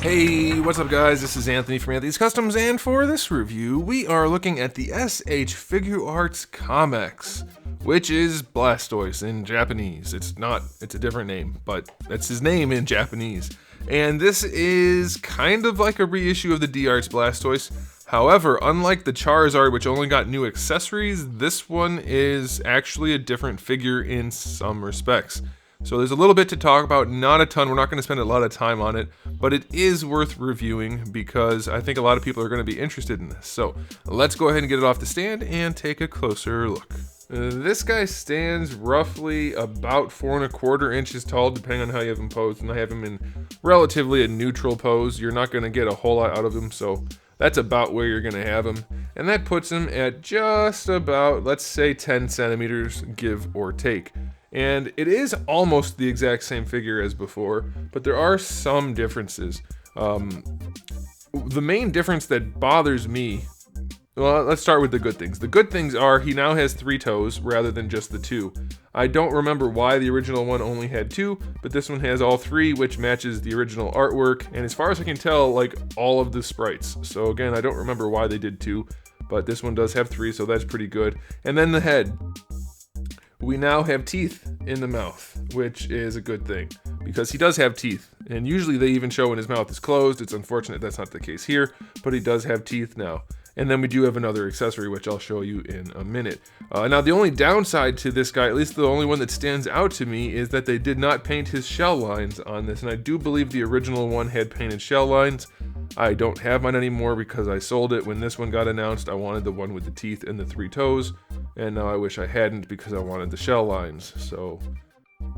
Hey, what's up guys? This is Anthony from Anthony's Customs, and for this review, we are looking at the Figuarts KAMEX, which is BLASTOISE in Japanese. It's a different name, but that's his name in Japanese. And this is kind of like a reissue of the D-Arts BLASTOISE. However, unlike the Charizard, which only got new accessories, this one is actually a different figure in some respects. So there's a little bit to talk about, not a ton. We're not going to spend a lot of time on it, but it is worth reviewing because I think a lot of people are going to be interested in this. So let's go ahead and get it off the stand and take a closer look. This guy stands roughly about 4¼ inches tall, depending on how you have him posed, and I have him in relatively a neutral pose. You're not going to get a whole lot out of him, so that's about where you're going to have him. And that puts him at just about, let's say, 10 centimeters, give or take. And it is almost the exact same figure as before, but there are some differences. The main difference that bothers me, well, let's start with the good things. The good things are he now has 3 toes rather than just the 2. I don't remember why the original one only had 2, but this one has all 3, which matches the original artwork. And as far as I can tell, like all of the sprites. So again, I don't remember why they did 2, but this one does have 3, so that's pretty good. And then the head. We now have teeth in the mouth, which is a good thing because he does have teeth, and usually they even show when his mouth is closed. It's unfortunate that's not the case here, but he does have teeth now. And then we do have another accessory, which I'll show you in a minute. Now, the only downside to this guy, at least the only one that stands out to me, is that they did not paint his shell lines on this. And I do believe the original one had painted shell lines. I don't have mine anymore because I sold it when this one got announced. I wanted the one with the teeth and the 3 toes. And now I wish I hadn't because I wanted the shell lines. So,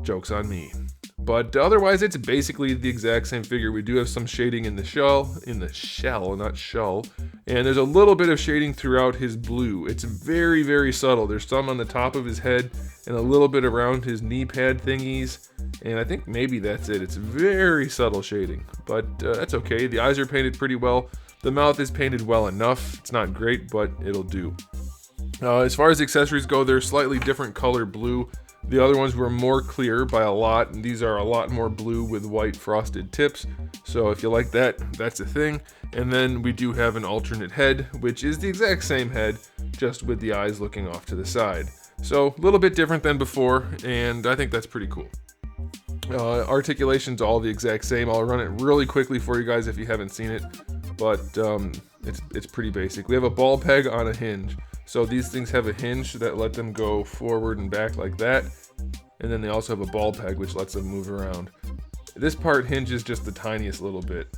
joke's on me. But otherwise, it's basically the exact same figure. We do have some shading in the shell, not shell. And there's a little bit of shading throughout his blue. It's very, very subtle. There's some on the top of his head and a little bit around his knee pad thingies. And I think maybe that's it. It's very subtle shading, but that's okay. The eyes are painted pretty well. The mouth is painted well enough. It's not great, but it'll do. As far as accessories go, they're slightly different color blue. The other ones were more clear by a lot, and these are a lot more blue with white frosted tips. So if you like that, that's a thing. And then we do have an alternate head, which is the exact same head, just with the eyes looking off to the side. So a little bit different than before, and I think that's pretty cool. Articulation's all the exact same. I'll run it really quickly for you guys if you haven't seen it, but it's pretty basic. We have a ball peg on a hinge. So these things have a hinge that let them go forward and back like that. And then they also have a ball peg which lets them move around. This part hinges just the tiniest little bit.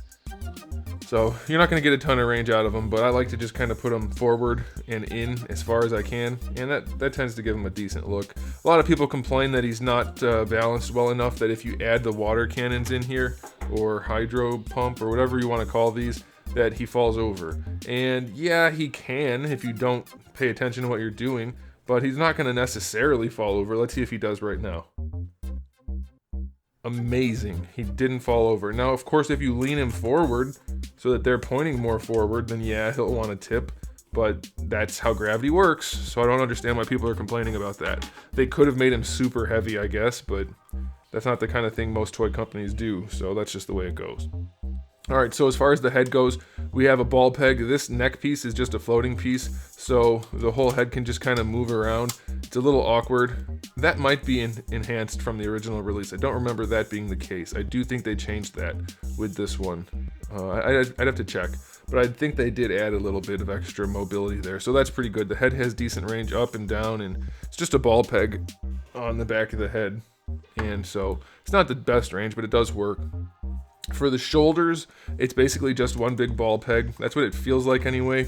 So you're not going to get a ton of range out of them, but I like to just kind of put them forward and in as far as I can. And that tends to give them a decent look. A lot of people complain that he's not balanced well enough, that if you add the water cannons in here, or hydro pump, or whatever you want to call these, that he falls over. And yeah, he can if you don't pay attention to what you're doing, but he's not going to necessarily fall over. Let's see if he does right now. Amazing. He didn't fall over. Now, of course, if you lean him forward so that they're pointing more forward, then yeah, he'll want to tip, but that's how gravity works. So I don't understand why people are complaining about that. They could have made him super heavy, I guess, but that's not the kind of thing most toy companies do. So that's just the way it goes. Alright, so as far as the head goes, we have a ball peg. This neck piece is just a floating piece, so the whole head can just kind of move around. It's a little awkward. That might be enhanced from the original release. I don't remember that being the case. I do think they changed that with this one. I'd have to check, but I think they did add a little bit of extra mobility there, so that's pretty good. The head has decent range up and down, and it's just a ball peg on the back of the head, and so it's not the best range, but it does work. For the shoulders, it's basically just one big ball peg. That's what it feels like anyway.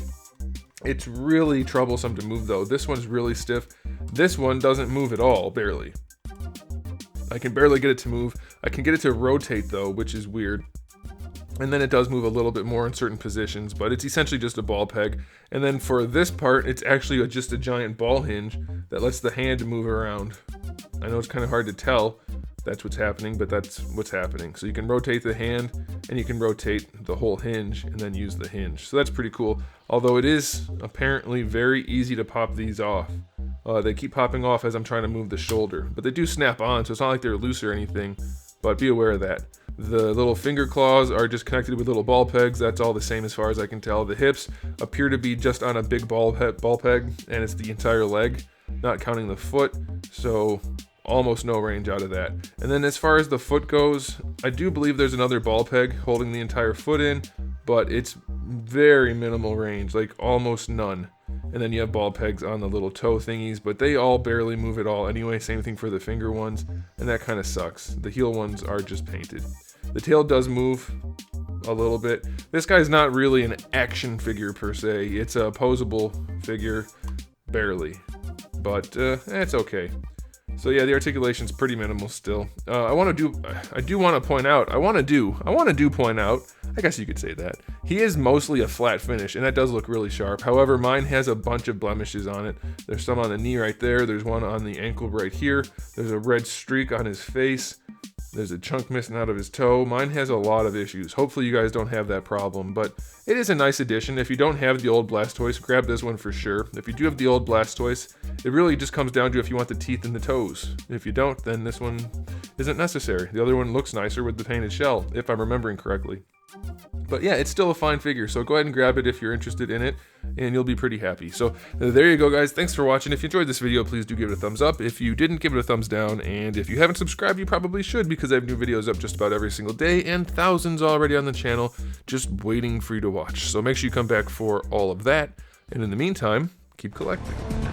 It's really troublesome to move though. This one's really stiff. This one doesn't move at all, barely. I can barely get it to move. I can get it to rotate though, which is weird. And then it does move a little bit more in certain positions, but it's essentially just a ball peg. And then for this part, it's actually just a giant ball hinge that lets the hand move around. I know it's kind of hard to tell that's what's happening, but that's what's happening. So you can rotate the hand and you can rotate the whole hinge and then use the hinge. So that's pretty cool. Although it is apparently very easy to pop these off. They keep popping off as I'm trying to move the shoulder, but they do snap on, so it's not like they're loose or anything, but be aware of that. The little finger claws are just connected with little ball pegs. That's all the same as far as I can tell. The hips appear to be just on a big ball peg, and it's the entire leg, not counting the foot, so almost no range out of that. And then as far as the foot goes, I do believe there's another ball peg holding the entire foot in, but it's very minimal range, like almost none. And then you have ball pegs on the little toe thingies, but they all barely move at all anyway. Same thing for the finger ones, and that kind of sucks. The heel ones are just painted. The tail does move a little bit. This guy's not really an action figure per se. It's a posable figure, barely, but it's okay. So yeah, the articulation's pretty minimal still. I do want to point out, I guess you could say that, he is mostly a flat finish, and that does look really sharp. However, mine has a bunch of blemishes on it. There's some on the knee right there, there's one on the ankle right here, there's a red streak on his face, there's a chunk missing out of his toe. Mine has a lot of issues. Hopefully you guys don't have that problem, but it is a nice addition. If you don't have the old Blastoise, grab this one for sure. If you do have the old Blastoise, it really just comes down to if you want the teeth and the toes. If you don't, then this one isn't necessary. The other one looks nicer with the painted shell, if I'm remembering correctly. But yeah, it's still a fine figure, so go ahead and grab it if you're interested in it, and you'll be pretty happy. So there you go, guys. Thanks for watching. If you enjoyed this video, please do give it a thumbs up. If you didn't, give it a thumbs down. And if you haven't subscribed, you probably should, because I have new videos up just about every single day, and thousands already on the channel just waiting for you to watch. So make sure you come back for all of that. And in the meantime, keep collecting.